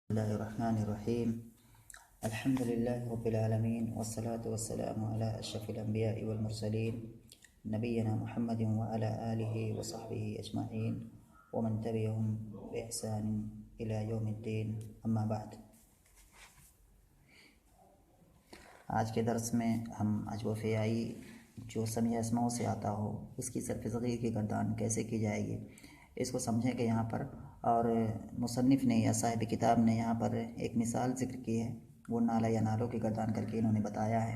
बिस्मिल्लाहिर्रहमानिर्रहीम अल्हम्दुलिल्लाहि रब्बिल आलमीन वस्सलातु वस्सलामु अला अशरफिल अंबियाइ वल मुरसलीन नबिय्यिना मुहम्मदिन व अला आलिहि व सहबिहि अजमईन व मन तबिअहुम बि इहसान इला यौमिद्दीन अम्मा बाद। आज के दर्स में हम अजवफ़ियाई जो समिया अस्माओं से आता हो उसकी सर्फ़ ज़गीर की गर्दान कैसे की जाएगी इसको समझेंगे यहाँ पर। और मुसन्निफ़ ने या साहिब किताब ने यहाँ पर एक मिसाल ज़िक्र की है, वो नाला या नालों की गर्दान करके इन्होंने बताया है।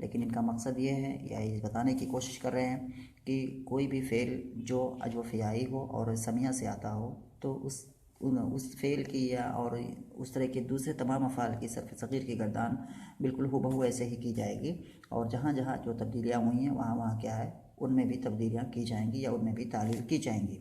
लेकिन इनका मकसद ये है या ये बताने की कोशिश कर रहे हैं कि कोई भी फ़ेल जो अजवफ़ियाई हो और समिया से आता हो तो उस फ़ेल की या और उस तरह के दूसरे तमाम अफ़ाल की सर्फ़ ज़गीर की गर्दान बिल्कुल हूबहू ऐसे ही की जाएगी। और जहाँ जहाँ जो तब्दीलियाँ हुई हैं वहाँ वहाँ क्या है उनमें भी तब्दीलियाँ की जाएंगी या उनमें भी तालील की जाएंगी।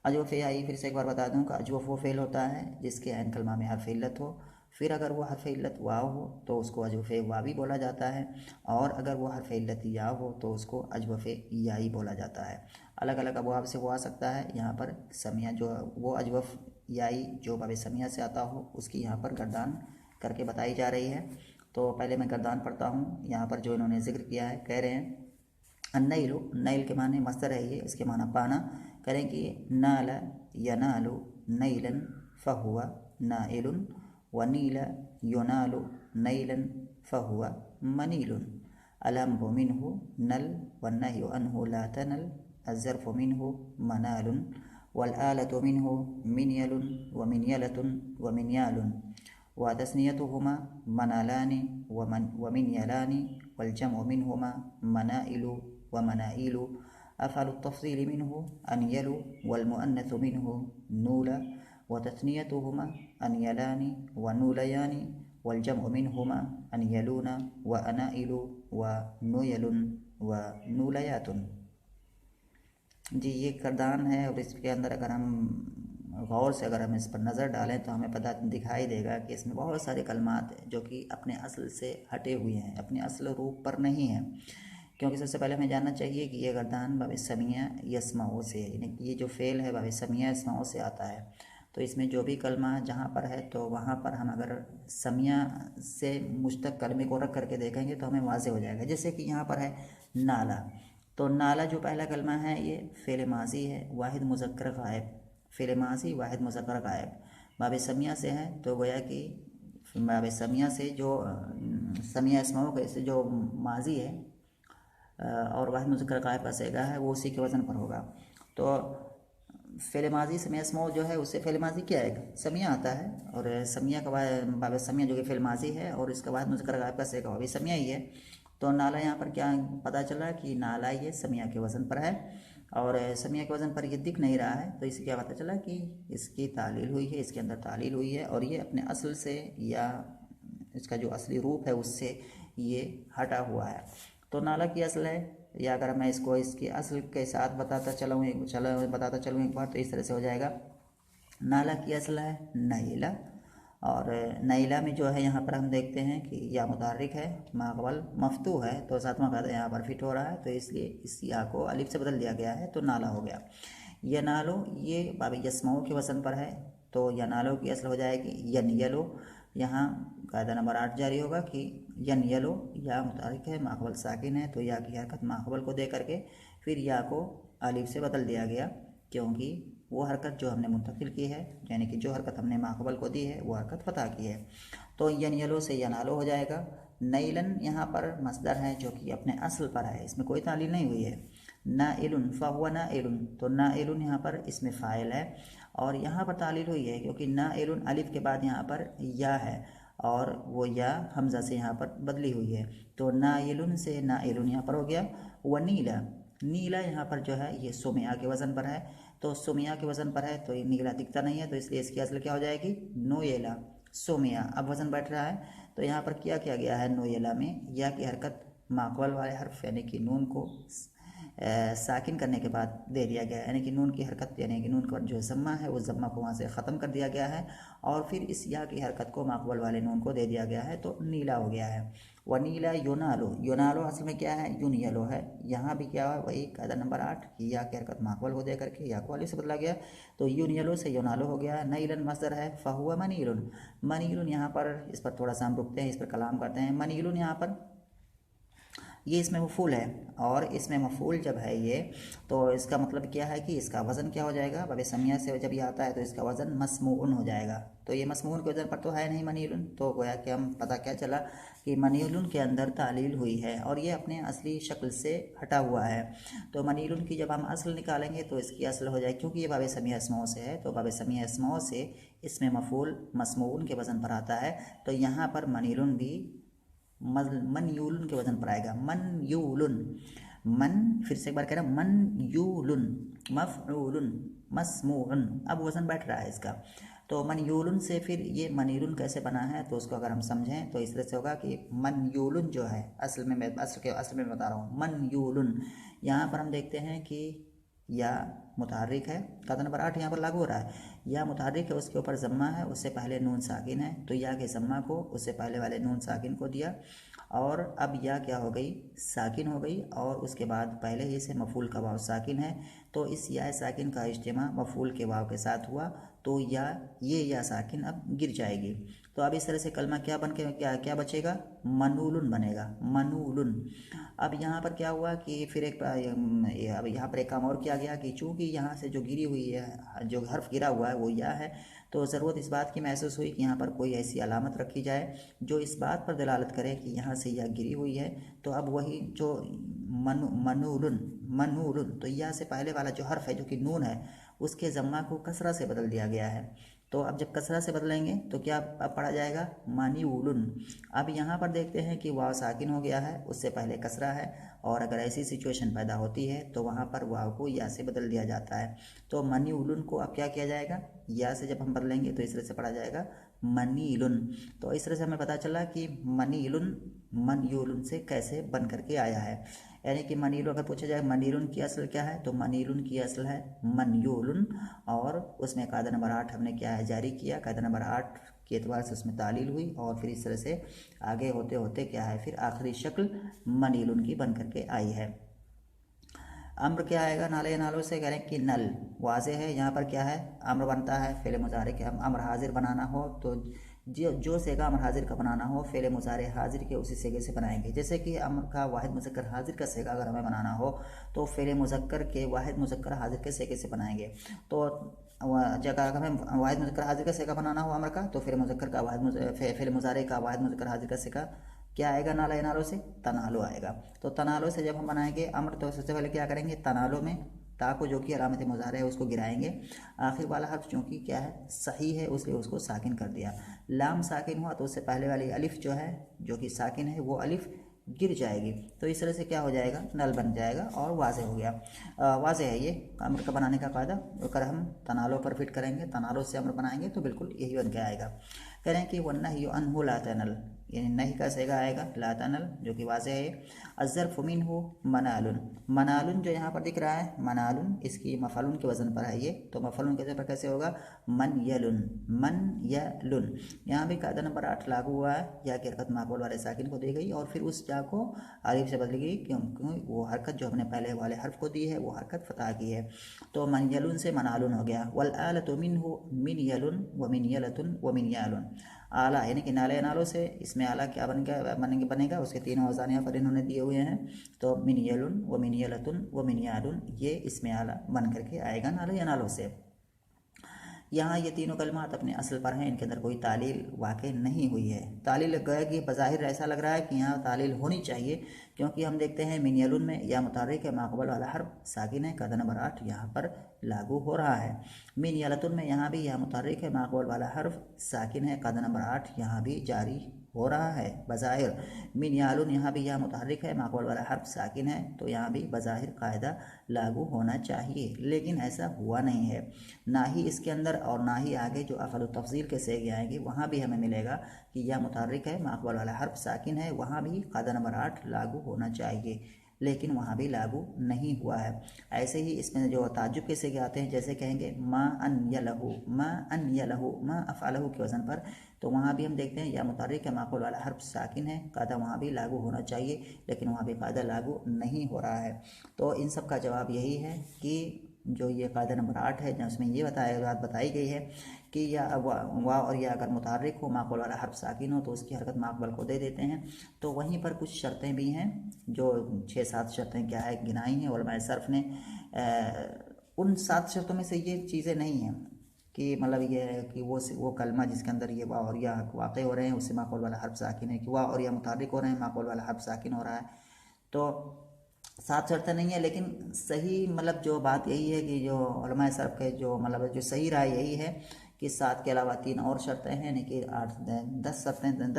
अजवफ़ियाई फिर से एक बार बता दूं कि अजवफ़ वो फ़ेल होता है जिसके ऐन कलमा में हर्फ़ इल्लत हो, फिर अगर वो हर्फ़ इल्लत वाव हो तो उसको अजवफ़ वावी बोला जाता है, और अगर वो हर्फ़ इल्लत या हो तो उसको अजवफ़ याई बोला जाता है। अलग अलग अबवाब से वो आ सकता है। यहाँ पर समिया जो वो अजवफ़ याई जो बाब समिया से आता हो उसकी यहाँ पर गर्दान करके बताई जा रही है। तो पहले मैं गर्दान पढ़ता हूँ। यहाँ पर जो इन्होंने ज़िक्र किया है, कह रहे हैं अन्नैलु, नैल के माने मस्दर है ये, इसके माना पाना। करें कि नाल यनालु नैलन फ़हुआ नाइलुन व नील युनालु नैलन फ़हुआ मनीलुन। अलम्बु मिन्हु नल वन्नहयु अन्हु ला तनल अज़्ज़र्फ़ु मिन्हु मनालुन वल्आलतु मिन्हु मिन्यलुन व मिन्यलतुन व मिन्यालुन व तस्नियतुहुमा मनालानि व मिन्यलानि वल्जमु मिन्हुमा मनाइलु व मनाइलु। अफ़अलु तफ़ज़ील मिन्हु अनयलु वल्मुअन्नथ मिन्हु नूला व तस्नियतुहुमा अनयलानि व नूलयानि वल्जमु मिन्हुमा अनयलूना व अनाइलु व नूयलुन व नूलयातुन। जी ये गर्दान है और इसके अंदर अगर हम गौर से अगर हम इस पर नज़र डालें तो हमें पता दिखाई देगा कि इसमें बहुत सारे कलमात हैं जो कि अपने असल से हटे हुए हैं, अपने असल रूप पर नहीं हैं। क्योंकि सबसे पहले हमें जानना चाहिए कि ये गर्दान बाब समिया यस्माओं से है, यानी कि ये जो फ़ेल है बाब समिया यस्माओं से आता है। तो इसमें जो भी कलमा जहाँ पर है तो वहाँ पर हम अगर समिया से मुश्तक कलमे को रख करके देखेंगे तो हमें वाज़ेह हो जाएगा। जैसे कि यहाँ पर है नाला, तो नाला जो पहला कलमा है ये फ़ेल माज़ी है, वाहिद मुज़क्कर गायब, फ़ेल माज़ी वाहिद मुज़क्कर गायब, बाब समिया से है। तो गोया कि बाब समिया से जो समिया अस्माओं के से जो माज़ी है और वाहिद मुज़क्कर गायब का सेगा है वो उसी के वज़न पर होगा। तो फ़ेल माज़ी समिया अस्माओं जो है उससे फ़ेल माज़ी क्या है, समिया आता है, और समिया का बाब समिया जो कि फ़ेल माज़ी है और इसका वाहिद मुज़क्कर गायब का सेगा वो भी समिया ही है। तो नाला यहाँ पर क्या पता चल रहा है कि नाला ये समिया के वज़न पर है, और समिया के वज़न पर ये दिख नहीं रहा है। तो इससे क्या पता चला कि इसकी तालील हुई है, इसके अंदर तालील हुई है और ये अपने असल से या इसका जो असली रूप है उससे ये हटा हुआ है। तो नाला की असल है, या अगर मैं इसको इसके असल के साथ बताता चलूँ एक बार तो इस तरह से हो जाएगा। नाला की असल है नैला, और नैला में जो है यहाँ पर हम देखते हैं कि या मुतारिक है, माक़बल मफ्तू है, तो सातवां कायदा यहाँ पर फिट हो रहा है, तो इसलिए इस या को अलिफ से बदल दिया गया है तो नाला हो गया। यह नालो ये बाब यस्माओं के वज़न पर है, तो यह नालो की असल हो जाएगी यन यलो। यहाँ कायदा नंबर 8 जारी होगा कि यन यलो या मुतारिक है, माक़बल साकिन है, तो या की हरकत माक़बल को दे करके फिर या को अलिफ से बदल दिया गया, क्योंकि वो हरकत जो हमने मुंतकिल की है, यानी कि जो हरकत हमने माक़बल को दी है वो हरकत फ़तह की है। तो यन यलो से यनालो हो जाएगा। नैलन यहाँ पर मसदर है जो कि अपने असल पर है, इसमें कोई तालील नहीं हुई है। नाइलुन फ़हुआ नाइलुन, तो नाइलुन यहाँ पर इसमें फ़ाइल है और यहाँ पर तालील हुई है क्योंकि नाइलुन अलिफ के बाद यहाँ पर या है और वो या हमज़ा से यहाँ पर बदली हुई है। तो नाइलुन से नाइलुन यहाँ पर हो गया। व नीला, नीला यहाँ पर जो है ये सुमिया के वज़न पर है, तो सुमिया के वज़न पर है तो ये नीला दिखता नहीं है, तो इसलिए इसकी असल क्या हो जाएगी नोयला सुमिया। अब वज़न बैठ रहा है तो यहाँ पर क्या किया गया है नोयला में या की हरकत माक़बल वाले हर्फ यानी कि नून को साकिन करने के बाद दे दिया गया है, यानी कि नून की हरकत, यानी कि नून का जो ज़म्मा है उस ज़म्मा को वहाँ से ख़त्म कर दिया गया है और फिर इस या की हरकत को माकबल वाले नून को दे दिया गया है, तो नीला हो गया है। वनीला योनालो, योनालो असल में क्या है, यून येलो है। यहाँ भी क्या है, वही कायदा नंबर 8, या की हरकत माकबल हो दे करके या को अलिफ से बदला गया, तो यून येलो से योनालो हो गया। नईलन मसदर है, फ़हुआ मनीलुन, मनीलुन यहाँ पर इस पर थोड़ा सा हम रुकते हैं, इस पर कलाम करते हैं। मनीलुन यहाँ पर ये इसमें मफूल है, और इसमें मफूल जब है ये, तो इसका मतलब क्या है कि इसका वज़न क्या हो जाएगा, बाबे समिया से जब ये आता है तो इसका वज़न मसमून हो जाएगा। तो ये मसमून के वज़न पर तो है नहीं मनीलुन, तो गोया कि हम पता क्या चला कि मनीलुन के अंदर तालील हुई है और ये अपने असली शक्ल से हटा हुआ है। तो मनीलुन की जब हम असल निकालेंगे तो इसकी असल हो जाए, क्योंकि ये बाबे समिया अस्माओं से है, तो बाबे समिया अस्माओं से इसमें मफूल मसमून के वज़न पर आता है, तो यहाँ पर मनीलुन भी मन यूलुन के वजन पर आएगा। मन यूलुन, मन, फिर से एक बार कह रहा हूँ, मन यूलुन, मफ़ऊलुन, मसमूअन, अब वज़न बैठ रहा है इसका। तो मन यूलुन से फिर ये मनीलुन कैसे बना है, तो उसको अगर हम समझें तो इस तरह से होगा कि मन यूलुन जो है, असल में मैं असल में बता रहा हूँ, मन यूलुन, यहाँ पर हम देखते हैं कि या मुतहर्रिक है, कायदा नंबर 8 यहाँ पर लागू हो रहा है। या मुतहर्रिक है, उसके ऊपर ज़म्मा है, उससे पहले नून साकिन है, तो या के ज़म्मा को उससे पहले वाले नून साकिन को दिया, और अब या क्या हो गई, साकिन हो गई, और उसके बाद पहले ही से मफूल का वाव साकिन है, तो इस या साकिन का इज्तिमा मफूल के वाव के साथ हुआ, तो या साकिन अब गिर जाएगी। तो अब इस तरह से कलमा क्या बन के क्या क्या बचेगा, मनूलुन बनेगा, मनूलुन। अब यहाँ पर क्या हुआ कि फिर अब यहाँ पर एक काम और किया गया कि चूँकि यहाँ से जो गिरी हुई है, जो हर्फ गिरा हुआ है वो या है, तो ज़रूरत इस बात की महसूस हुई कि यहाँ पर कोई ऐसी अलामत रखी जाए जो इस बात पर दलालत करे कि यहाँ से या गिरी हुई है। तो अब वही जो मनूलुन, मनूलुन, तो या से पहले वाला जो हर्फ है जो कि नून है, उसके ज़म्मा को कसरा से बदल दिया गया है। तो अब जब कसरा से बदलेंगे तो क्या अब पढ़ा जाएगा, मानीउलुन। अब यहाँ पर देखते हैं कि वाव साकिन हो गया है, उससे पहले कसरा है, और अगर ऐसी सिचुएशन पैदा होती है तो वहाँ पर वाव को या से बदल दिया जाता है। तो मनीउलुन को अब क्या किया जाएगा, या से जब हम बदलेंगे तो इस तरह से पढ़ा जाएगा मनीलुन। तो इस तरह से हमें पता चला कि मनीलुन मनयूलुन से कैसे बन करके आया है। यानी कि मनीलुन, अगर पूछा जाए मनीलुन की असल क्या है, तो मनीलुन की असल है मनयूलुन, और उसमें कायदा नंबर 8 हमने क्या है जारी किया, कायदा नंबर 8 के एतबार से उसमें तालील हुई, और फिर इस तरह से आगे होते होते क्या है, फिर आखिरी शक्ल मनीलुन की बन करके आई है। अम्र क्या आएगा, नाले नालों से कह रहे हैं कि नल वाज़े है, यहाँ पर क्या है, अम्र बनता है फ़ेल मुज़ारे के, हम अम्र हाजिर बनाना हो तो जो सेगा अम्र हाजिर का बनाना हो फ़ेल मुज़ारे हाजिर के उसी सेगे से बनाएंगे। जैसे कि अम्र का वाहिद मुज़क्कर हाजिर का सेगा अगर हमें बनाना हो तो फ़ेल मुज़क्कर के वाहिद मुज़क्कर हाजिर के सेगे से बनाएंगे। तो जगह अगर हमें वाहिद मुज़क्कर हाजिर का सेगा बनाना हो अम्र का, तो फ़ेल मुज़क्कर का फ़ेल मुज़ारे का वाहिद मुज़क्कर हाजिर का सेगा क्या आएगा, नाला नालों से तनालो आएगा। तो तनालो से जब हम बनाएंगे अम्र, तो सबसे पहले क्या करेंगे, तनालो में ता को जो कि अलामत मुज़ारे है उसको गिराएंगे, आखिर वाला हर्फ चूँकि क्या है सही है उसलिए उसको साकिन कर दिया। लाम साकिन हुआ तो उससे पहले वाली अलिफ जो है जो कि साकिन है वो अलिफ गिर जाएगी, तो इस तरह से क्या हो जाएगा, नल बन जाएगा और वाज़े हो गया। वाज़े है ये अम्र का बनाने का कायदा। अगर हम तनालो पर फिट करेंगे, तनालो से अम्र बनाएंगे तो बिल्कुल यही बन के आएगा। कह रहे हैं कि वन्नही अनहु ला तनल, यानी नहीं का सेगा आएगा ला तनल जो कि वाज़े है। अज़्ज़र्फ़ु मिन्हु मनालुन, मनालुन जो यहाँ पर दिख रहा है मनालुन, इसकी मफ़अलुन के वज़न पर है ये, तो मफ़अलुन के वज़न पर कैसे होगा, मन यलुन, मन यलुन। यहाँ भी कायदा नंबर 8 लागू हुआ है, या की हरकत माकूल वाले साकिन को दी गई और फिर उस जा को अलिफ से बदली गई, क्योंकि वो हरकत जो हमने पहले वाले हर्फ को दी है वो हरकत फतह की है। तो मन यलुन से मनालुन हो गया। वल आलतु मिन्हु मिन यलुन व मिन यलतुन व मिन यालुन, आला यानी कि नाले नालों से इसमें आला क्या बनेगा, उसके 3 औज़ान यहाँ पर इन्होंने दिए हुए हैं, तो मिन यलुन व मिन यलतुन व मिन यालुन, ये इसमें आला बन करके आएगा नाले नालों से। यहाँ ये तीनों कलमात अपने असल पर हैं, इनके अंदर कोई तालील वाक़ई नहीं हुई है। तालील गया कि बज़ाहिर ऐसा लग रहा है कि यहाँ तालील होनी चाहिए, क्योंकि हम देखते हैं मिन यलुन में या मुतहर्रिक है, माक़बल वाला हर्फ साकिन है, कायदा नंबर 8 यहाँ पर लागू हो रहा है। मिन यलतुन में यहाँ भी या मुतहर्रिक है, माक़बल वाला हर्फ साकिन है, कायदा नंबर 8 यहाँ भी जारी हो रहा है बज़ाहिर। मिन यालुन यहाँ भी या मुतहर्रिक है, माक़बल वाला हर्फ साकिन है, तो यहाँ भी बज़ाहिर कायदा लागू होना चाहिए, लेकिन ऐसा हुआ नहीं है। ना ही इसके अंदर और ना ही आगे जो अफ़अल तफ़ज़ील के सेगे आएंगे वहाँ भी हमें मिलेगा कि या मुतहर्रिक है, माक़बल वाला हर्फ साकिन है, वहाँ भी कायदा नंबर 8 लागू होना चाहिए। लेकिन वहाँ भी लागू नहीं हुआ है। ऐसे ही इसमें जो ताज्जुब के सिगे आते हैं, जैसे कहेंगे मा अन यलहु, मा अन यलहु, मा अफ़अलहु के वज़न पर, तो वहाँ भी हम देखते हैं या मुतहर्रिक या माक़ूल वाला हर्फ साकिन है, कायदा वहाँ भी लागू होना चाहिए, लेकिन वहाँ भी कायदा लागू नहीं हो रहा है। तो इन सब का जवाब यही है कि जो ये कायदा नंबर 8 है, जहाँ उसमें ये बात बताई गई है कि या वाव और या अगर मुतहर्रिक हो, माक़ूल वाला हर्फ साकिन हो, तो उसकी हरकत माक़बल को दे देते हैं। तो वहीं पर कुछ शर्तें भी हैं, जो 6-7 शर्तें क्या है गिनाई हैं उलमाए सर्फ़ ने। उन 7 शर्तों में से ये चीज़ें नहीं हैं कि मतलब ये है कि वो कलमा जिसके अंदर ये वाव और या वाक़े हो रहे हैं उससे माक़ूल वाला हर्फ साकिन है, कि वाव और या मुतहर्रिक हो रहे हैं, माक़ूल वाला हर्फ साकिन हो रहा है। तो 7 शर्तें नहीं है, लेकिन सही मतलब जो बात यही है कि जो उलमाए सर्फ़ के जो मतलब जो सही राय यही है कि 7 के अलावा 3 और शर्तें हैं, यानी कि 10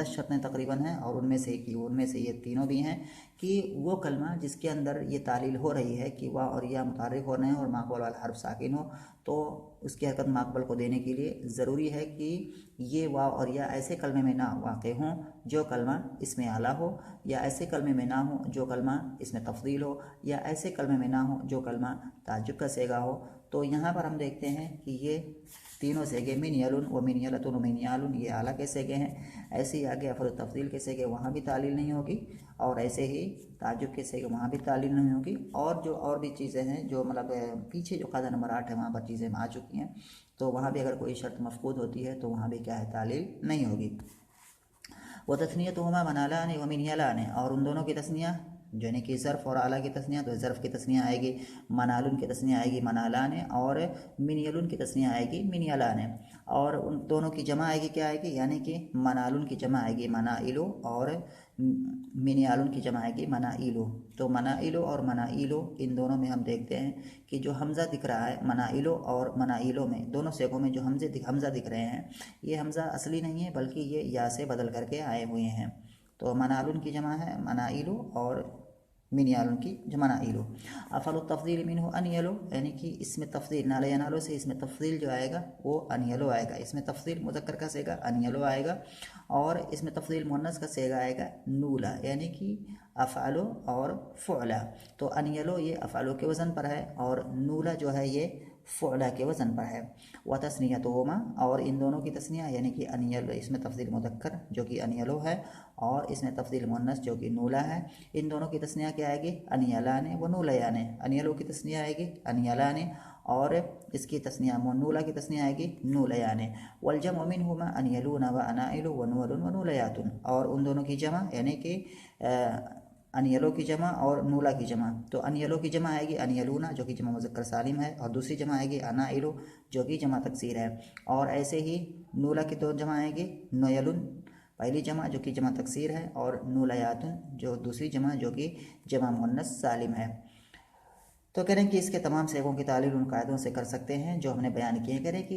शर्तें तकरीबन हैं, और उनमें से ये तीनों भी हैं कि वो कलमा जिसके अंदर ये तालील हो रही है कि वाव और या मुतहर्रिक हो रहे हैं और माक़बूल वाला हर्फ साकिन हो, तो उसकी हरकत माक़बल को देने के लिए ज़रूरी है कि ये वाव और या ऐसे कलमे में ना वाक़े हों जो कलमा इसमें आला हो, या ऐसे कलमे में ना हो जो कलमा इसमें तफ़दील हो, या ऐसे कलमे में ना हो जो कलमा ताज्जुब का सेगा हो। तो यहाँ पर हम देखते हैं कि ये तीनों सेगे मिन यलुन व मिन यलतुन व मिन यालुन ये आला के सेगे हैं। ऐसे ही आगे अफल तफसील के सेगे वहाँ भी तालील नहीं होगी, और ऐसे ही ताजुब के सेगे वहाँ भी तालील नहीं होगी। और जो और भी चीज़ें हैं जो मतलब पीछे जो कायदा नंबर 8 है वहाँ पर चीज़ें आ चुकी हैं, तो वहाँ भी अगर कोई शर्त मफकूद होती है तो वहाँ भी क्या है तालील नहीं होगी। व तस्नियतुहुमा मनालान व मिन यलान, और उन दोनों की तस्निया जो यानी कि ज़र्फ़ और आला की तस्निया, तो ज़र्फ़ की तस्निया आएगी मनालुन की तस्निया आएगी मनालान, और मिन की तस्निया आएगी मिन यलान, और उन दोनों की जमा आएगी क्या आएगी, यानी कि मनालुन की जमा आएगी मनाइलो, और मिन की जमा आएगी मनाइलो। तो मनाइलो और मनाइलो इन दोनों में हम देखते हैं कि जो हमज़ा दिख रहा है मनाइलो और मनाइलो में, दोनों सेगों में जो हमज़ा दिख रहे हैं, ये हमज़ा असली नहीं है बल्कि ये या से बदल करके आए हुए हैं। तो मनालुन की जमा है मनाइलो और मिन की जमा नाइलो। अफल तफदील मिनहु अनियलो, यानी कि इसमें तफदील नाले यनालो से इसमें तफदील जो आएगा वो अनियलो आएगा। इसमें तफदील मुज़क्कर का सेगा अनियलो आएगा, और इसमें तफदील मुअन्नस का सेगा आएगा नूला, यानी कि अफ़ालो और फ़ुअला। तो अनियलो ये अफ़ालो के वज़न पर है, और नूला जो है ये फ़ुअला के वज़न पर है। व तस्नियतुहुमा, और इन दोनों की तस्निया यानी कि अनियल, इसमें तफदील मुज़क्कर जो कि अनियलो है, और इसमें तफदील मुअन्नस जो कि नूला है। इन दोनों की तस्निया क्या आएगी अनियलाने व नूलयाने। अनियलो की तस्निया आएगी अनियलाने, और इसकी तस्निया नूला की तस्निया आएगी नूलयाने। वलजम मिनहुमा अनियलूना व अनाइलु व नूलुन व नूलयातुन, और उन दोनों की जमा यानी कि अनियलो की जमा और नूला की जमा। तो अनियलो की जमा आएगी अनियलूना जो कि जमा मुज़क्कर सालिम है, और दूसरी जमा आएगी अनाइलु जो कि जमा तकसीर है। और ऐसे ही नूला की दो जमा आएगी नोयलुन पहली जमा जो कि जमा तकसीर है, और नूलयातुन जो दूसरी जमा जो कि जमा मुअन्नस सालिम है। तो कह रहे हैं कि इसके तमाम सेगों की तालील उन कायदों से कर सकते हैं जो हमने बयान किए। कह रहे हैं कि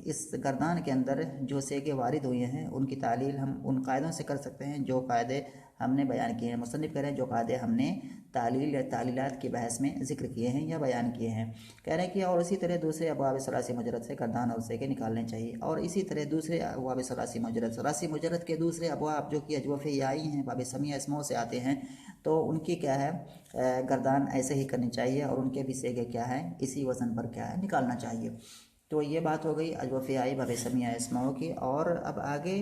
इस गर्दान के अंदर जो सेगे वारिद हुए हैं उनकी तालील हम उन कायदों से कर सकते हैं जो कायदे हमने बयान किए हैं। मुसन्निफ़ कह रहे हैं जो कायदे हमने तालील या तालीलात की बहस में ज़िक्र किए हैं या बयान किए हैं। कह रहे हैं कि और इसी तरह दूसरे अबवाब सलासी मुजरद से गर्दान और सेगे निकालने चाहिए, और इसी तरह दूसरे अबवाब सलासी मुजरद के दूसरे अबवाब जो कि अजवफ़े याई हैं बाब समिया इसमों से आते हैं, तो उनकी क्या है गर्दान ऐसे ही करनी चाहिए, और उनके भी सेगे क्या है इसी वज़न पर क्या है निकालना चाहिए। तो ये बात हो गई अजवफ़े याई बाब समिया इसमों की। और अब आगे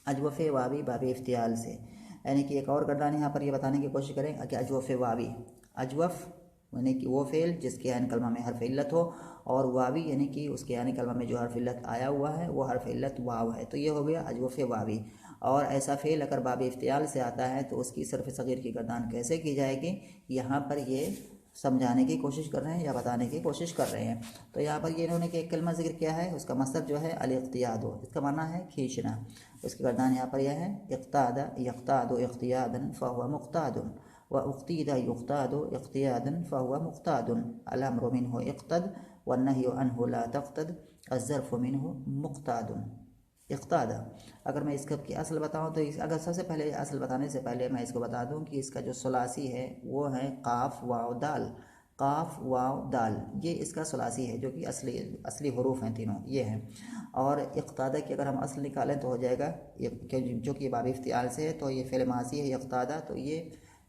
अजवफ़े वावी बाब इफ्तियाल से, यानी कि एक और गर्दान यहाँ पर ये बताने की कोशिश करें कि अजवफ़ वावी, अजवफ़ यानी कि वो फ़ेल जिसके यानी कलमा में हर्फ इल्लत हो, और वावी यानी कि उसके यानी कलमा में जो हर्फ इल्लत आया हुआ है वो हर्फ इल्लत वाव है। तो ये हो गया अजवफ़ वावी। और ऐसा फ़ेल अगर बाब इफ्तियाल से आता है तो उसकी सर्फ़ सग़ीर की गर्दान कैसे की जाएगी, यहाँ पर ये समझाने की कोशिश कर रहे हैं या बताने की कोशिश कर रहे हैं। तो यहाँ पर ये इन्होंने एक कलमा जिक्र किया है, उसका मसदर जो है अल-इक़्तियादु, इसका माना है खींचना। उसकी गर्दान यहाँ पर यह है इक़्तादा यक़्तादु इक़्तियादन फ़हुव मुक़्तादुन, व उक़्तीदा युक़्तादु इक़्तियादन फ़हुव मुक़्तादुन, अल-अम्रु मिन्हु इक़्तद वन्नहयु अन्हु ला तक़्तद, अज़्ज़र्फ़ु मिन्हु मुक़्तादुन। इक़्तादा, अगर मैं इसका की असल बताऊँ तो अगर सबसे पहले असल बताने से पहले मैं इसको बता दूँ कि इसका जो सुलासी है वो है क़ाफ़ वाव दाल। क़ाफ़ वाव दाल ये इसका सुलासी है जो कि असली हरूफ हैं तीनों ये हैं। और इक़्तादा की अगर हम असल निकालें तो हो जाएगा जो कि बाब इफ्तियाल से है, तो ये फ़िल माज़ी है इक़्तादा, तो ये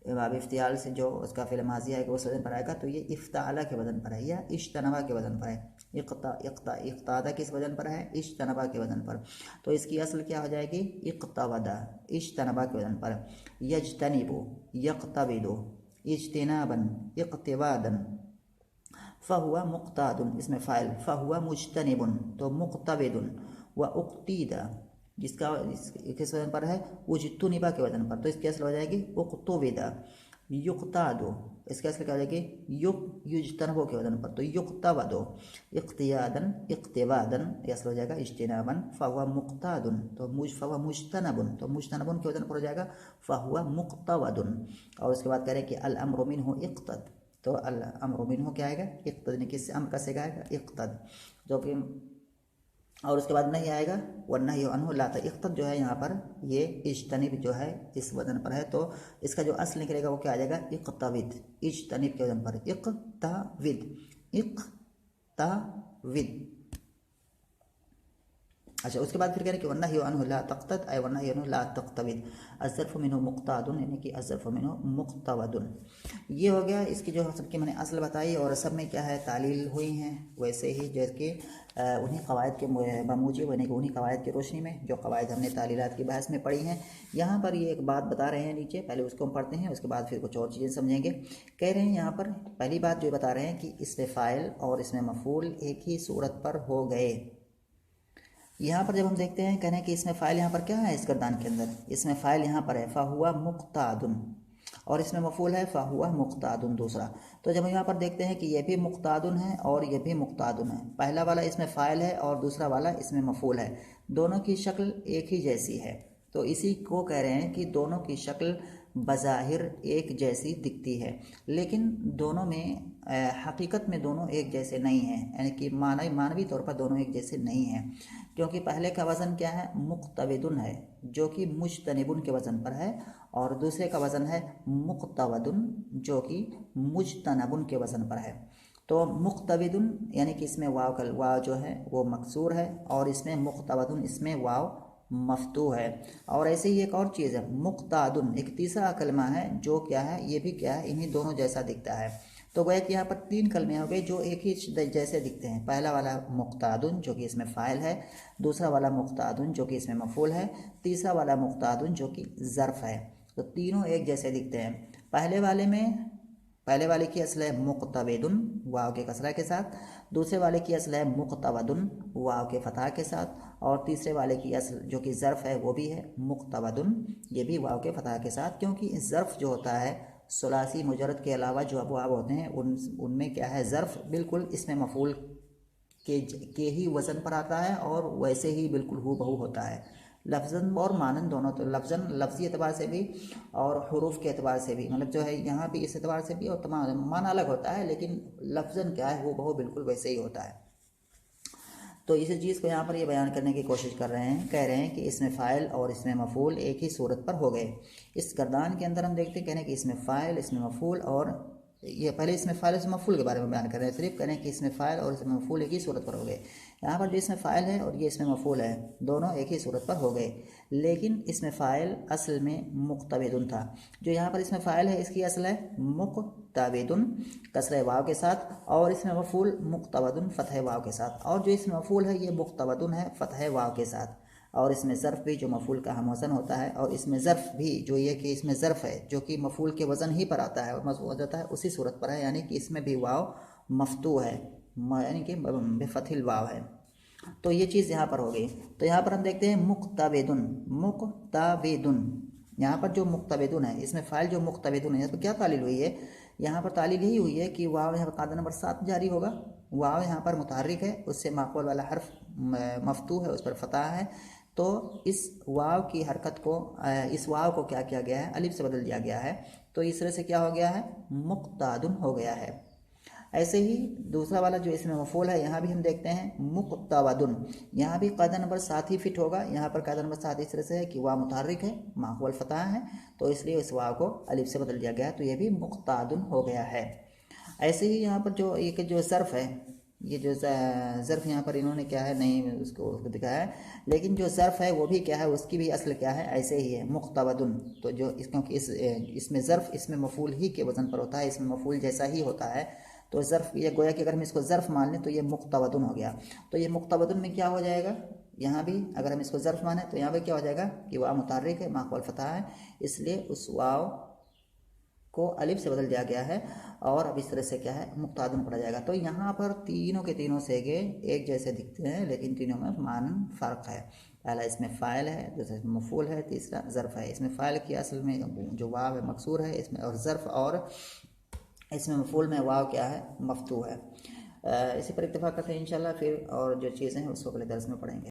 बाब इफ्तियाल से जो उसका फ़िल माज़ी है उस वज़न पर आएगा, तो ये इफ्ताला के वज़न पर है या इज्तनबा के वज़न पर है। इक़्तादा किस वज़न पर है? इज्तनबा के वज़न पर। तो इसकी असल क्या हो जाएगी? इक़्तवदा, इज्तनबा के वज़न पर। यज्तनिबु, यक़्तबिदु, इज्तिनाबन, इक़्तिबादन, फ़हुआ मुक़्तादुन, इसमें फ़ाइल, फ़हुआ मुज्तनिबुन, तो मुक़्तबिदुन, व उक़्तीदा, जिसका किस वजन पर है? उज्तुनिबा के वजन पर, तो इसकी असल हो जाएगी उक़्तुबिदा। युक़्तादु, इसकी असल क्या हो जाएगी? युज्तनबो के वजन पर, तो युक़्तबदो। इक़्तियादन, इक़्तिबादन, ये असल हो जाएगा इज्तिनाबन। फ़हुआ मुक़्तादुन, तो फ़हुआ मुज्तनबुन, तो मुज्तनबुन के वजन पर हो जाएगा फ़हुआ मुक़्तवदुन। और उसके बाद कह रहे हैं कि अल अम्रु मिन्हु इक़्तद, तो अल अम्रु मिन्हु क्या आएगा? इक़्तद, किससे अम्र का सिगा आएगा? इक़्तद, जो कि, और उसके बाद नहीं आएगा वन्नही अन्हु ला इक़्तद, जो है यहाँ पर ये इज्तनिब जो है इस वजन पर है, तो इसका जो असल निकलेगा वो क्या आ जाएगा? इक़्तविद, इज्तनिब के वजन पर इक़्तविद, इक़्तविद। अच्छा, उसके बाद फिर कह रहे हैं कि वन्नही अन्हु ला तक़्तद, अय वन्नही अन्हु ला तक़्तविद, अज़्ज़र्फ़ु मिन्हु मुक़्तादुन, यानी कि अज़्ज़र्फ़ु मिन्हु मुक़्तवदुन। ये हो गया इसकी जो सबकी मैंने असल बताई, और सब में क्या है? तालील हुई हैं, वैसे ही जैसे कि उन्हीं क़वायद के बमूजिब, यानी कि उन्हीं क़वायद की रोशनी में जो क़वायद हमने तालीलात की बहस में पढ़ी हैं। यहाँ पर ये एक बात बता रहे हैं नीचे, पहले उसको हम पढ़ते हैं, उसके बाद फिर कुछ और चीज़ें समझेंगे। कह रहे हैं यहाँ पर पहली बात जो बता रहे हैं कि इसमें फ़ाइल और इसमें मफ़ूल एक ही सूरत पर हो गए। यहाँ पर जब हम देखते हैं, कह रहे हैं कि इसमें फ़ाइल यहाँ पर क्या है? इस गर्दान के अंदर इसमें फ़ाइल यहाँ पर है फ़हुआ मुक़्तादुन, और इसमें मफ़ूल है फ़हुआ मुक़्तादुन दूसरा। तो जब हम यहाँ पर देखते हैं कि ये भी मुक़्तादुन है और ये भी मुक़्तादुन है, पहला वाला इसमें फ़ाइल है और दूसरा वाला इसमें मफ़ूल है, दोनों की शक्ल एक ही जैसी है। तो इसी को कह रहे हैं कि दोनों की शक्ल बज़ाहिर एक जैसी दिखती है, लेकिन दोनों में हकीकत में दोनों एक जैसे नहीं हैं, यानी कि मानवी तौर पर दोनों एक जैसे नहीं हैं। क्योंकि पहले का वज़न क्या है? मुक़्तविदुन है, जो कि मुज्तनिबुन के वज़न पर है, और दूसरे का वज़न है मुक़्तवदुन, जो कि मुज्तनबुन के वज़न पर है। तो मुक़्तविदुन यानी कि इसमें वाव जो है वो मकसूर है, और इसमें मुक़्तवदुन इसमें वाव मफ्तू है। और ऐसे ही एक और चीज़ है मुक़्तादुन, एक तीसरा कलमा है जो क्या है? ये भी क्या है? इन्हीं दोनों जैसा दिखता है। तो गोया कि यहाँ पर तीन कलमे हो गए जो एक ही जैसे दिखते हैं। पहला वाला मुक़्तादुन जो कि इसमें फ़ाइल है, दूसरा वाला मुक़्तादुन जो कि इसमें मफ़ूल है, तीसरा वाला मुक़्तादुन जो कि ज़र्फ़ है। तो तीनों एक जैसे दिखते हैं। पहले वाले की असल है मुक़्तविदुन वाव के कसरा के साथ, दूसरे वाले की असल है मुक़्तवदुन वाव के फ़तह के साथ, और तीसरे वाले की असल जो कि ज़र्फ़ है वो भी है मुक़्तवदुन, ये भी वाव के फ़तह के साथ। क्योंकि ज़र्फ़ जो होता है सुलासी मुजरद के अलावा जो अबवाब होते हैं उनमें क्या है? ज़र्फ़ बिल्कुल इसमें मफ़ूल के ही वज़न पर आता है, और वैसे ही बिल्कुल हूबहू होता है, लफ्ज़न और मानन दोनों। तो लफ्ज़ी एतबार से भी और हुरूफ के एतबार से भी, मतलब जो है यहाँ भी इस एतबार से भी, और तमाम मान अलग होता है, लेकिन लफ्ज़न क्या है? हूबहू बिल्कुल वैसे ही होता है। तो इसी चीज़ को यहाँ पर ये बयान करने की कोशिश कर रहे हैं, कह रहे हैं कि इसमें फ़ाइल और इसमें मफ़ूल एक ही सूरत पर हो गए। इस गर्दान के अंदर हम देखते हैं, कह रहे हैं कि इसमें फ़ाइल, इसमें मफ़ूल, और ये पहले इसमें फ़ाइल इसमें मफ़ूल के बारे में बयान कर रहे हैं, सिर्फ कह रहे हैं कि इसमें फ़ाइल और इसमें मफ़ूल एक ही सूरत पर हो गए। यहाँ पर जो इसमें फ़ाइल है और ये इसमें मफ़ूल है, दोनों एक ही सूरत पर हो गए, लेकिन इसमें फ़ाइल असल में मुक़्तविदुन था। जो यहाँ पर इसमें फ़ाइल है इसकी असल है मुक़्तविदुन कसरे वाव के साथ, और इसमें मफ़ूल मुक़्तवदुन फ़तह वाव के साथ, और जो इसमें मफ़ूल है ये मुक़्तवदुन है फ़तह वाव के साथ। और इसमें ज़र्फ़ भी जो मफ़ूल का हम वज़न होता है, और इसमें ज़र्फ़ भी जो ये कि इसमें ज़र्फ़ है जो कि मफ़ूल के वज़न ही पर आता है और मज़बूत होता है उसी सूरत पर है, यानी कि इसमें भी वाव मफ्तू है, यानी कि बेफ़थिल वाव है। तो ये चीज़ यहाँ पर हो गई। तो यहाँ पर हम देखते हैं मुक़्तविदुन, मुक़्तविदुन, यहाँ पर जो मुक़्तविदुन है इसमें फ़ाइल जो मुक़्तविदुन है, यहाँ पर क्या तालील हुई है? यहाँ पर तालील यही हुई है कि वाव यहाँ पर कायदा नंबर 7 जारी होगा। वाव यहाँ पर मुतहर्रिक है, उससे माक़ूल वाला हर्फ मफ्तू है, उस पर फ़तह है, तो इस वाव की हरकत को, इस वाव को क्या किया गया है? अलिफ से बदल दिया गया है, तो इस तरह से क्या हो गया है? मुक़्तादुन हो गया है। ऐसे ही दूसरा वाला जो इसमें मफ़ूल है, यहाँ भी हम देखते हैं मुक़्तवदुन, यहाँ भी कायदा नंबर 7 ही फिट होगा। यहाँ पर कायदा नंबर 7 इस तरह से है कि वाव मुतहर्रिक है, माक़ूल फ़तह है, तो इसलिए इस वाव को अलिफ से बदल दिया गया, तो यह भी मुक़्तादुन हो गया है। ऐसे ही यहाँ पर जो एक जो ज़र्फ़ है, ये जो ज़र्फ़ यहाँ पर इन्होंने क्या है नहीं उसको दिखाया है, लेकिन जो ज़र्फ़ है वो भी क्या है, उसकी भी असल क्या है, ऐसे ही है मुक़्तबदुन। तो जो क्योंकि इसमें ज़र्फ़ इसमें मफ़ूल ही के वज़न पर होता है, इसमें मफ़ूल जैसा ही होता है, तो ज़र्फ़ ये गोया कि अगर हम इसको ज़र्फ़ मान लें तो ये मुक़्तबदुन हो गया। तो ये मुक़्तबदुन में क्या हो जाएगा, यहाँ भी अगर हम इसको ज़र्फ़ माने तो यहाँ पे क्या हो जाएगा कि वाव मुतहर्रिक है, माक़बल फ़तहा है, इसलिए उस वाव को अलिफ से बदल दिया गया है और अब इस तरह से क्या है, मुक्तादुन पढ़ा जाएगा। तो यहाँ पर तीनों के तीनों सेगे एक जैसे दिखते हैं, लेकिन तीनों में मान फ़र्क है। पहला इसमें फ़ाइल है, दूसरा इसमें मफ़ूल है, तीसरा ज़र्फ़ है। इसमें फ़ाइल की असल में जो वाव है मकसूर है इसमें, और ज़र्फ़ और इसमें मफ़ूल में वाव क्या है, मफ़तू है। इसी पर इत्तेफ़ाक़ करते हैं इंशाल्लाह फिर, और जो चीज़ें हैं उसको अगले दर्स में पढ़ेंगे।